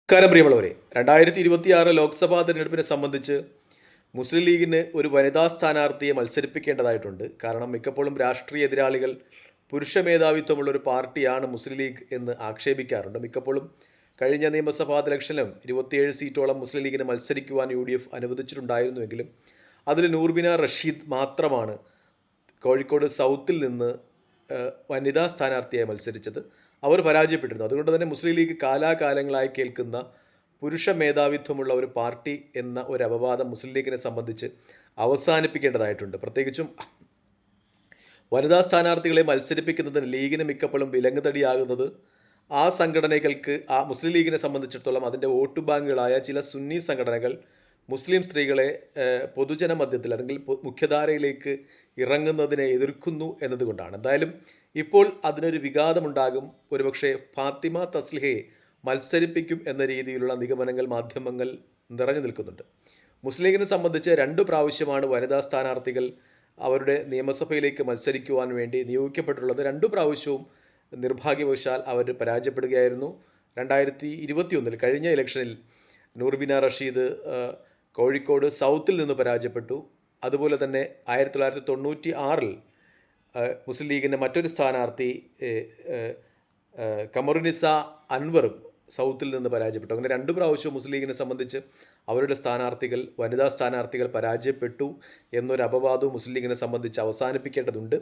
നമസ്കാരം പ്രിയമുള്ളവരെ, 2026 ലോക്സഭാ തെരഞ്ഞെടുപ്പിനെ സംബന്ധിച്ച് മുസ്ലിം ലീഗിന് ഒരു വനിതാ സ്ഥാനാർത്ഥിയെ മത്സരിപ്പിക്കേണ്ടതായിട്ടുണ്ട്. കാരണം മിക്കപ്പോഴും രാഷ്ട്രീയ എതിരാളികൾ പുരുഷ മേധാവിത്വമുള്ള ഒരു പാർട്ടിയാണ് മുസ്ലിം ലീഗ് എന്ന് ആക്ഷേപിക്കാറുണ്ട്. മിക്കപ്പോഴും കഴിഞ്ഞ നിയമസഭാ ഇലക്ഷനിലും 27 സീറ്റോളം മുസ്ലിം ലീഗിന് മത്സരിക്കുവാൻ UDF അനുവദിച്ചിട്ടുണ്ടായിരുന്നുവെങ്കിലും അതിൽ നൂർബിന റഷീദ് മാത്രമാണ് കോഴിക്കോട് സൗത്തിൽ നിന്ന് വനിതാ സ്ഥാനാർത്ഥിയായി മത്സരിച്ചത്. അവർ പരാജയപ്പെട്ടിരുന്നു. അതുകൊണ്ട് തന്നെ മുസ്ലിം ലീഗ് കാലാകാലങ്ങളായി കേൾക്കുന്ന പുരുഷ മേധാവിത്വമുള്ള ഒരു പാർട്ടി എന്ന ഒരു അപവാദം മുസ്ലിം ലീഗിനെ സംബന്ധിച്ച് അവസാനിപ്പിക്കേണ്ടതായിട്ടുണ്ട്. പ്രത്യേകിച്ചും വനിതാ സ്ഥാനാർത്ഥികളെ മത്സരിപ്പിക്കുന്നതിന് ലീഗിന് മിക്കപ്പോഴും വിലങ്ങുതടിയാകുന്നത് ആ സംഘടനകൾക്ക്, ആ മുസ്ലിം ലീഗിനെ സംബന്ധിച്ചിടത്തോളം അതിൻ്റെ വോട്ട് ബാങ്കുകളായ ചില സുന്നി സംഘടനകൾ മുസ്ലിം സ്ത്രീകളെ പൊതുജന മധ്യത്തിൽ അല്ലെങ്കിൽ മുഖ്യധാരയിലേക്ക് ഇറങ്ങുന്നതിനെ എതിർക്കുന്നു എന്നതുകൊണ്ടാണ്. എന്തായാലും ഇപ്പോൾ അതിനൊരു വിഘാതമുണ്ടാകും. ഒരുപക്ഷെ ഫാത്തിമ തസ്ലിഹയെ മത്സരിപ്പിക്കും എന്ന രീതിയിലുള്ള നിഗമനങ്ങൾ മാധ്യമങ്ങൾ നിറഞ്ഞു നിൽക്കുന്നുണ്ട്. മുസ്ലിം ലീഗിനെ സംബന്ധിച്ച് 2 പ്രാവശ്യമാണ് വനിതാ സ്ഥാനാർത്ഥികൾ അവരുടെ നിയമസഭയിലേക്ക് മത്സരിക്കുവാൻ വേണ്ടി നിയോഗിക്കപ്പെട്ടുള്ളത്. 2 പ്രാവശ്യവും നിർഭാഗ്യവശാൽ അവർ പരാജയപ്പെടുകയായിരുന്നു. 2021 കഴിഞ്ഞ ഇലക്ഷനിൽ നൂർബിന റഷീദ് കോഴിക്കോട് സൗത്തിൽ നിന്ന് പരാജയപ്പെട്ടു. അതുപോലെ തന്നെ 1996 മുസ്ലിം ലീഗിൻ്റെ മറ്റൊരു സ്ഥാനാർത്ഥി കമറുനിസ അൻവറും സൗത്തിൽ നിന്ന് പരാജയപ്പെട്ടു. അങ്ങനെ 2 പ്രാവശ്യവും മുസ്ലിം ലീഗിനെ സംബന്ധിച്ച് അവരുടെ സ്ഥാനാർത്ഥികൾ, വനിതാ സ്ഥാനാർത്ഥികൾ പരാജയപ്പെട്ടു എന്നൊരു അപവാദവും മുസ്ലിം ലീഗിനെ സംബന്ധിച്ച് അവസാനിപ്പിക്കേണ്ടതുണ്ട്.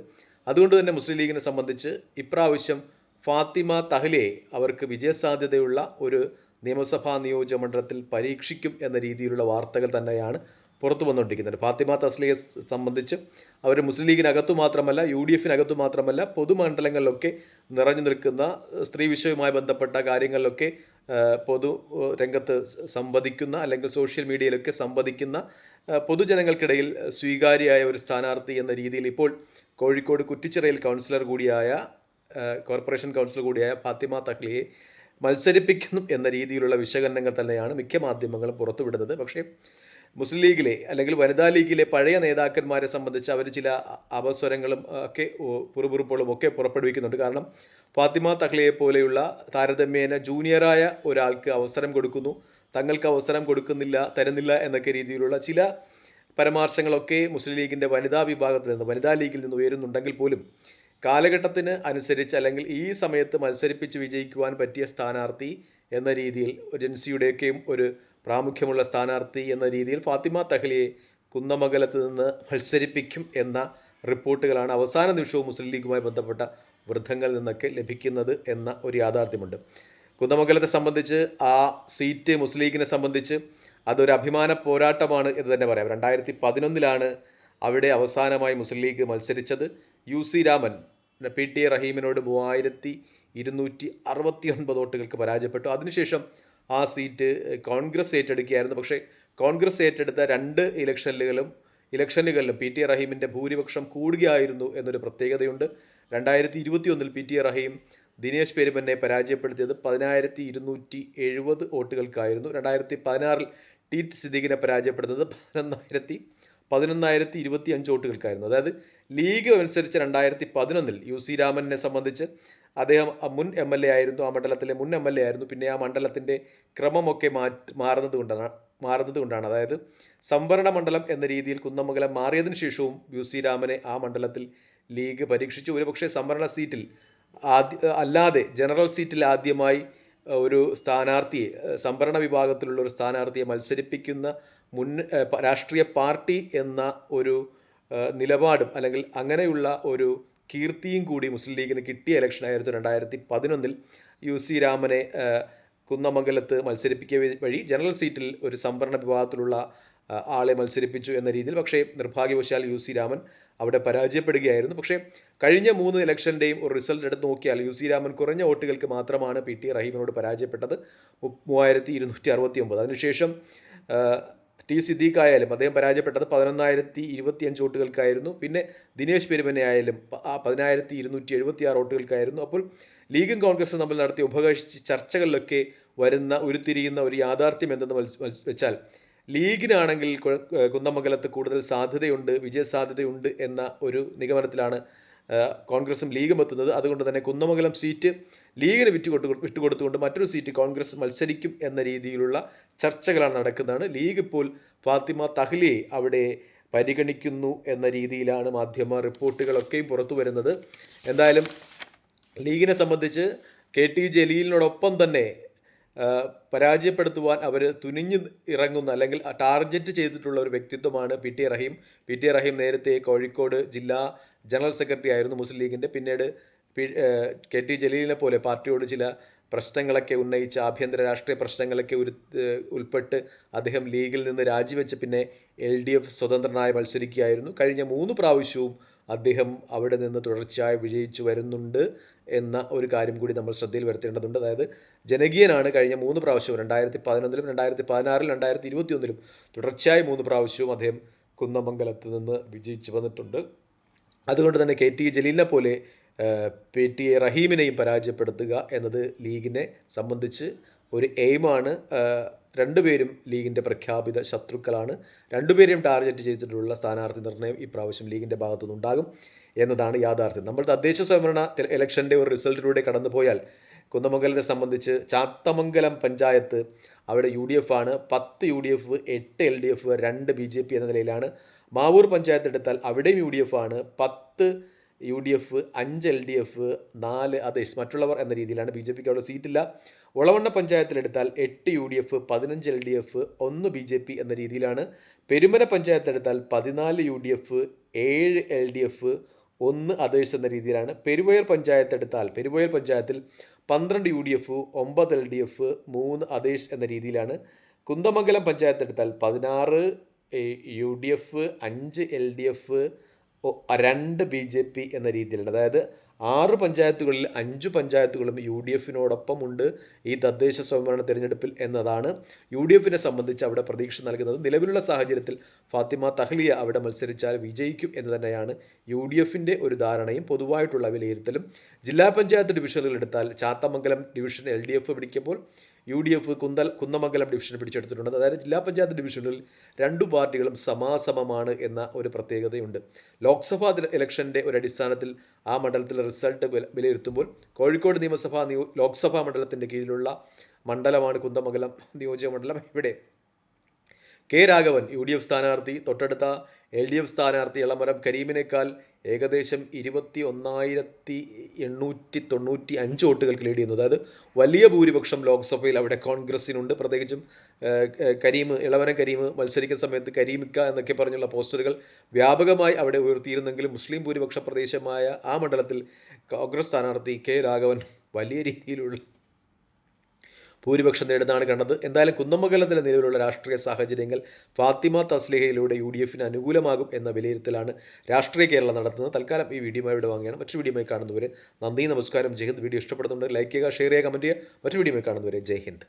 അതുകൊണ്ട് തന്നെ മുസ്ലിം ലീഗിനെ സംബന്ധിച്ച് ഇപ്രാവശ്യം ഫാത്തിമ തഹ്ലിയെ അവർക്ക് വിജയസാധ്യതയുള്ള ഒരു നിയമസഭാ നിയോജക മണ്ഡലത്തിൽ പരീക്ഷിക്കും എന്ന രീതിയിലുള്ള വാർത്തകൾ തന്നെയാണ് പുറത്തു വന്നുകൊണ്ടിരിക്കുന്നത്. ഫാത്തിമ തസ്ലിയെ സംബന്ധിച്ച് അവർ മുസ്ലിം ലീഗിനകത്തു മാത്രമല്ല, UDFിനകത്തു മാത്രമല്ല, പൊതുമണ്ഡലങ്ങളിലൊക്കെ നിറഞ്ഞു നിൽക്കുന്ന സ്ത്രീ വിഷയവുമായി ബന്ധപ്പെട്ട കാര്യങ്ങളിലൊക്കെ പൊതു രംഗത്ത് സംവദിക്കുന്ന, അല്ലെങ്കിൽ സോഷ്യൽ മീഡിയയിലൊക്കെ സംവദിക്കുന്ന, പൊതുജനങ്ങൾക്കിടയിൽ സ്വീകാര്യയായ ഒരു സ്ഥാനാർത്ഥി എന്ന രീതിയിൽ ഇപ്പോൾ കോഴിക്കോട് കുറ്റിച്ചിറയിൽ കൗൺസിലർ കൂടിയായ, കോർപ്പറേഷൻ കൗൺസിലർ കൂടിയായ ഫാത്തിമ തഹ്ലിയെ മത്സരിപ്പിക്കുന്നു എന്ന രീതിയിലുള്ള വിശകലനങ്ങൾ തന്നെയാണ് മിക്ക മാധ്യമങ്ങളും പുറത്തുവിടുന്നത്. പക്ഷേ മുസ്ലിം ലീഗിലെ അല്ലെങ്കിൽ വനിതാ ലീഗിലെ പഴയ നേതാക്കന്മാരെ സംബന്ധിച്ച് അവർ ചില അപസ്വരങ്ങളും ഒക്കെ പുറപുറുപ്പുകളും ഒക്കെ പുറപ്പെടുവിക്കുന്നുണ്ട്. കാരണം ഫാത്തിമ തഹ്ലിയെ പോലെയുള്ള താരതമ്യേന ജൂനിയറായ ഒരാൾക്ക് അവസരം കൊടുക്കുന്നു, തങ്ങൾക്ക് അവസരം തരുന്നില്ല എന്നൊക്കെ രീതിയിലുള്ള ചില പരാമർശങ്ങളൊക്കെ മുസ്ലിം ലീഗിൻ്റെ വനിതാ ലീഗിൽ നിന്ന് ഉയരുന്നുണ്ടെങ്കിൽ പോലും കാലഘട്ടത്തിന് അനുസരിച്ച്, അല്ലെങ്കിൽ ഈ സമയത്ത് മത്സരിപ്പിച്ച് വിജയിക്കുവാൻ പറ്റിയ സ്ഥാനാർത്ഥി എന്ന രീതിയിൽ, ജൻസിയുടെയൊക്കെയും ഒരു പ്രാമുഖ്യമുള്ള സ്ഥാനാർത്ഥി എന്ന രീതിയിൽ ഫാത്തിമ തഹ്ലിയെ കുന്നമംഗലത്ത് നിന്ന് മത്സരിപ്പിക്കും എന്ന റിപ്പോർട്ടുകളാണ് അവസാന നിമിഷവും മുസ്ലിം ലീഗുമായി ബന്ധപ്പെട്ട വൃദ്ധങ്ങളിൽ നിന്നൊക്കെ ലഭിക്കുന്നത് എന്ന ഒരു യാഥാർത്ഥ്യമുണ്ട്. കുന്നമംഗലത്തെ സംബന്ധിച്ച് ആ സീറ്റ് മുസ്ലിം ലീഗിനെ സംബന്ധിച്ച് അതൊരു അഭിമാന പോരാട്ടമാണ് എന്ന് തന്നെ പറയാം. 2011 അവിടെ അവസാനമായി മുസ്ലിം ലീഗ് മത്സരിച്ചത്. UC രാമൻ PT റഹീമിനോട് 3269 വോട്ടുകൾക്ക് പരാജയപ്പെട്ടു. അതിനുശേഷം ആ സീറ്റ് കോൺഗ്രസ് ഏറ്റെടുക്കുകയായിരുന്നു. പക്ഷേ കോൺഗ്രസ് ഏറ്റെടുത്ത 2 ഇലക്ഷനുകളിലും PT റഹീമിൻ്റെ ഭൂരിപക്ഷം കൂടുകയായിരുന്നു എന്നൊരു പ്രത്യേകതയുണ്ട്. 2021 PT റഹീം ദിനേശ് പെരുമനെ പരാജയപ്പെടുത്തിയത് 10270 വോട്ടുകൾക്കായിരുന്നു. 2016 T സിദ്ദീഖിനെ പരാജയപ്പെടുന്നത് 11,025 വോട്ടുകൾക്കായിരുന്നു. അതായത് ലീഗ് മത്സരിച്ച 2011 UC രാമനെ സംബന്ധിച്ച് അദ്ദേഹം മുൻ MLA ആയിരുന്നു, ആ മണ്ഡലത്തിലെ മുൻ MLA ആയിരുന്നു. പിന്നെ ആ മണ്ഡലത്തിൻ്റെ ക്രമമൊക്കെ മാറുന്നത് കൊണ്ടാണ്, അതായത് സംവരണ മണ്ഡലം എന്ന രീതിയിൽ കുന്നമംഗലം മാറിയതിനു ശേഷവും UC രാമനെ ആ മണ്ഡലത്തിൽ ലീഗ് പരീക്ഷിച്ചു. ഒരുപക്ഷെ സംവരണ സീറ്റിൽ അല്ലാതെ ജനറൽ സീറ്റിൽ ആദ്യമായി ഒരു സ്ഥാനാർത്ഥിയെ, സംവരണ വിഭാഗത്തിലുള്ള ഒരു സ്ഥാനാർത്ഥിയെ മത്സരിപ്പിക്കുന്ന രാഷ്ട്രീയ പാർട്ടി എന്ന ഒരു നിലപാടും, അല്ലെങ്കിൽ അങ്ങനെയുള്ള ഒരു കീർത്തിയും കൂടി മുസ്ലിം ലീഗിന് കിട്ടിയ ഇലക്ഷനായിരുന്നു 2011 UC രാമനെ കുന്നമംഗലത്ത് മത്സരിപ്പിക്കുക വഴി ജനറൽ സീറ്റിൽ ഒരു സംവരണ വിഭാഗത്തിലുള്ള ആളെ മത്സരിപ്പിച്ചു എന്ന രീതിയിൽ. പക്ഷേ നിർഭാഗ്യവശാൽ UC രാമൻ അവിടെ പരാജയപ്പെടുകയായിരുന്നു. പക്ഷേ കഴിഞ്ഞ 3 ഇലക്ഷൻ്റെയും ഒരു റിസൾട്ട് എടുത്ത് നോക്കിയാൽ UC രാമൻ കുറഞ്ഞ വോട്ടുകൾക്ക് മാത്രമാണ് PT റഹീമിനോട് പരാജയപ്പെട്ടത്, 3269. അതിനുശേഷം T സിദ്ദീഖ് ആയാലും അദ്ദേഹം പരാജയപ്പെട്ടത് 11,025 വോട്ടുകൾക്കായിരുന്നു. പിന്നെ ദിനേശ് പെരുമനെ ആയാലും 10,276 വോട്ടുകൾക്കായിരുന്നു. അപ്പോൾ ലീഗും കോൺഗ്രസും തമ്മിൽ നടത്തിയ ഉഭകക്ഷി ചർച്ചകളിലൊക്കെ ഉരുത്തിരിയുന്ന ഒരു യാഥാർത്ഥ്യം എന്തെന്ന് വെച്ചാൽ, ലീഗിനാണെങ്കിൽ കുന്നമംഗലത്ത് കൂടുതൽ വിജയസാധ്യതയുണ്ട് എന്ന ഒരു നിഗമനത്തിലാണ് കോൺഗ്രസും ലീഗും എത്തുന്നത്. അതുകൊണ്ട് തന്നെ കുന്നമംഗലം സീറ്റ് ലീഗിന് വിട്ടുകൊടുത്തുകൊണ്ട് മറ്റൊരു സീറ്റ് കോൺഗ്രസ് മത്സരിക്കും എന്ന രീതിയിലുള്ള ചർച്ചകളാണ് നടക്കുന്നതാണ്. ലീഗ് ഇപ്പോൾ ഫാത്തിമ തഹ്ലിയെ അവിടെ പരിഗണിക്കുന്നു എന്ന രീതിയിലാണ് മാധ്യമ റിപ്പോർട്ടുകളൊക്കെയും പുറത്തു വരുന്നത്. എന്തായാലും ലീഗിനെ സംബന്ധിച്ച് KT ജലീലിനോടൊപ്പം തന്നെ പരാജയപ്പെടുത്തുവാൻ അവർ തുനിഞ്ഞ് ഇറങ്ങുന്ന അല്ലെങ്കിൽ ടാർഗറ്റ് ചെയ്തിട്ടുള്ള ഒരു വ്യക്തിത്വമാണ് PT റഹീം. PT റഹീം നേരത്തെ കോഴിക്കോട് ജില്ലാ ജനറൽ സെക്രട്ടറി ആയിരുന്നു മുസ്ലിം ലീഗിൻ്റെ. പിന്നീട് KT ജലീലിനെ പോലെ പാർട്ടിയോട് ചില പ്രശ്നങ്ങളൊക്കെ ഉന്നയിച്ച് ആഭ്യന്തര രാഷ്ട്രീയ പ്രശ്നങ്ങളൊക്കെ ഉൾപ്പെട്ട് അദ്ദേഹം ലീഗിൽ നിന്ന് രാജിവെച്ച് പിന്നെ LDF സ്വതന്ത്രനായി മത്സരിക്കുകയായിരുന്നു. കഴിഞ്ഞ 3 പ്രാവശ്യവും അദ്ദേഹം അവിടെ നിന്ന് തുടർച്ചയായി വിജയിച്ചു വരുന്നുണ്ട് എന്ന ഒരു കാര്യം കൂടി നമ്മൾ ശ്രദ്ധയിൽ വരുത്തേണ്ടതുണ്ട്. അതായത് ജനകീയനാണ്. കഴിഞ്ഞ 3 പ്രാവശ്യവും 2011, 2016, 2021 തുടർച്ചയായി 3 പ്രാവശ്യവും അദ്ദേഹം കുന്നമംഗലത്ത് നിന്ന് വിജയിച്ചു വന്നിട്ടുണ്ട്. അതുകൊണ്ട് തന്നെ KT ജലീലിനെ പോലെ PT റഹീമിനെയും പരാജയപ്പെടുത്തുക എന്നത് ലീഗിനെ സംബന്ധിച്ച് ഒരു എയിമാണ്. രണ്ടുപേരും ലീഗിൻ്റെ പ്രഖ്യാപിത ശത്രുക്കളാണ്. രണ്ടുപേരെയും ടാർഗറ്റ് ചെയ്തിട്ടുള്ള സ്ഥാനാർത്ഥി നിർണ്ണയം ഈ പ്രാവശ്യം ലീഗിൻ്റെ ഭാഗത്തുനിന്നുണ്ടാകും എന്നതാണ് യാഥാർത്ഥ്യം. നമ്മൾ തദ്ദേശ സ്വയംഭരണ ഇലക്ഷൻ്റെ ഒരു റിസൾട്ടിലൂടെ കടന്നുപോയാൽ കുന്നമംഗലത്തെ സംബന്ധിച്ച് ചാത്തമംഗലം പഞ്ചായത്ത് അവിടെ UDF ആണ്. 10 UDF, 8 LDF, 2 BJP എന്ന നിലയിലാണ്. മാവൂർ പഞ്ചായത്ത് എടുത്താൽ അവിടെയും UDF ആണ്. 10 UDF, 5 LDF, 4 അതേഴ്സ്, മറ്റുള്ളവർ എന്ന രീതിയിലാണ്. BJPക്ക് അവിടെ സീറ്റില്ല. ഒളവണ്ണ പഞ്ചായത്തിലെടുത്താൽ 8 UDF, 15 LDF, 1 BJP എന്ന രീതിയിലാണ്. പെരുമന പഞ്ചായത്തെടുത്താൽ 14 UDF, 7 LDF, 1 അതേഴ്സ് എന്ന രീതിയിലാണ്. പെരുവയർ പഞ്ചായത്തെടുത്താൽ പെരുവയർ പഞ്ചായത്തിൽ 12 UDF, 9 LDF, 3 അതേഴ്സ് എന്ന രീതിയിലാണ്. കുന്ദമംഗലം പഞ്ചായത്തെടുത്താൽ 16 UDF, 5 LDF, 2 BJP എന്ന രീതിയിലാണ്. അതായത് 6 പഞ്ചായത്തുകളിൽ 5 പഞ്ചായത്തുകളും UDFിനോടൊപ്പം ഉണ്ട് ഈ തദ്ദേശ സ്വയംഭരണ തിരഞ്ഞെടുപ്പിൽ എന്നതാണ് UDFിനെ സംബന്ധിച്ച് അവിടെ പ്രതീക്ഷ നൽകുന്നത്. നിലവിലുള്ള സാഹചര്യത്തിൽ ഫാത്തിമ തഹ്ലിയ അവിടെ മത്സരിച്ചാൽ വിജയിക്കും എന്ന് തന്നെയാണ് UDFിൻ്റെ ഒരു ധാരണയും പൊതുവായിട്ടുള്ള വിലയിരുത്തലും. ജില്ലാ പഞ്ചായത്ത് ഡിവിഷനുകൾ എടുത്താൽ ചാത്തമംഗലം ഡിവിഷൻ LDF പിടിക്കുമ്പോൾ UDF കുന്നമംഗലം ഡിവിഷൻ പിടിച്ചെടുത്തിട്ടുണ്ട്. അതായത് ജില്ലാ പഞ്ചായത്ത് ഡിവിഷനുകളിൽ 2 പാർട്ടികളും സമാസമമാണ് എന്ന ഒരു പ്രത്യേകതയുണ്ട്. ലോക്സഭാ ഇലക്ഷൻ്റെ ഒരു അടിസ്ഥാനത്തിൽ ആ മണ്ഡലത്തിലെ റിസൾട്ട് വിലയിരുത്തുമ്പോൾ കോഴിക്കോട് ലോക്സഭാ മണ്ഡലത്തിൻ്റെ കീഴിലുള്ള മണ്ഡലമാണ് കുന്ദമംഗലം നിയോജക മണ്ഡലം. ഇവിടെ രാഘവൻ UDF സ്ഥാനാർത്ഥി തൊട്ടടുത്ത LDF സ്ഥാനാർത്ഥി എളമരം കരീമിനേക്കാൾ ഏകദേശം 21,895 വോട്ടുകൾക്ക് ലീഡ് ചെയ്യുന്നു. അതായത് വലിയ ഭൂരിപക്ഷം ലോക്സഭയിൽ അവിടെ കോൺഗ്രസിനുണ്ട്. പ്രത്യേകിച്ചും ഇളമരം കരീം മത്സരിക്കുന്ന സമയത്ത് കരീമിക്ക എന്നൊക്കെ പറഞ്ഞുള്ള പോസ്റ്ററുകൾ വ്യാപകമായി അവിടെ ഉയർത്തിയിരുന്നെങ്കിലും മുസ്ലിം ഭൂരിപക്ഷ പ്രദേശമായ ആ മണ്ഡലത്തിൽ കോൺഗ്രസ് സ്ഥാനാർത്ഥി രാഘവൻ വലിയ രീതിയിലുള്ള ഭൂരിപക്ഷം നേടുന്നതാണ് കണ്ടത്. എന്തായാലും കുന്നമംഗലത്തിലെ നിലവിലുള്ള രാഷ്ട്രീയ സാഹചര്യങ്ങൾ ഫാത്തിമ തസ്ലിഹയിലൂടെ UDFിന് അനുകൂലമാകും എന്ന വിലയിരുത്തലാണ് രാഷ്ട്രീയ കേരളം നടത്തുന്നത്. തൽക്കാലം ഈ വീഡിയോയുമായി ഇവിടെ വാങ്ങിയാണ്. മറ്റൊരു വീഡിയോയുമായി കാണുന്നവരെ നന്ദി, നമസ്കാരം, ജയ് ഹിന്ദ്. വീഡിയോ ഇഷ്ടപ്പെടുന്നുണ്ട് ലൈക്ക് ചെയ്യുക, ഷെയർ ചെയ്യുക, കമൻറ്റ് ചെയ്യുക. മറ്റൊരു വീഡിയോയുമായി കാണുന്നവരെ ജയ് ഹിന്ദ്.